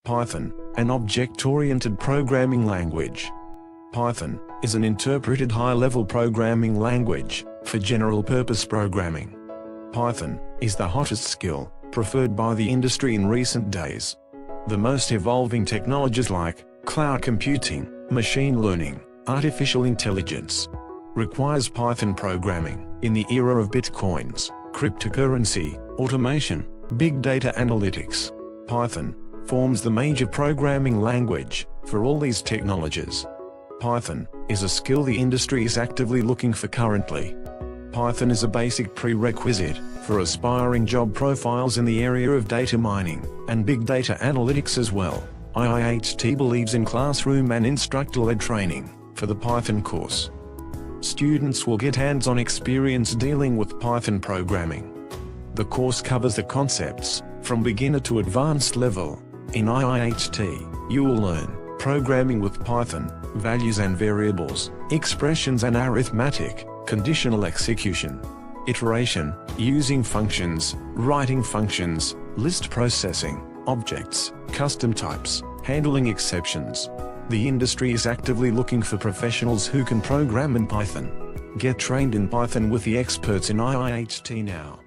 Python, an object-oriented programming language. Python is an interpreted high-level programming language for general-purpose programming. Python is the hottest skill preferred by the industry in recent days. The most evolving technologies like cloud computing, machine learning, artificial intelligence requires Python programming. In the era of bitcoins, cryptocurrency, automation, big data analytics, Python forms the major programming language for all these technologies. Python is a skill the industry is actively looking for currently. Python is a basic prerequisite for aspiring job profiles in the area of data mining and big data analytics as well. IIHT believes in classroom and instructor-led training for the Python course. Students will get hands-on experience dealing with Python programming. The course covers the concepts from beginner to advanced level. In IIHT, you will learn programming with Python, values and variables, expressions and arithmetic, conditional execution, iteration, using functions, writing functions, list processing, objects, custom types, handling exceptions. The industry is actively looking for professionals who can program in Python. Get trained in Python with the experts in IIHT now.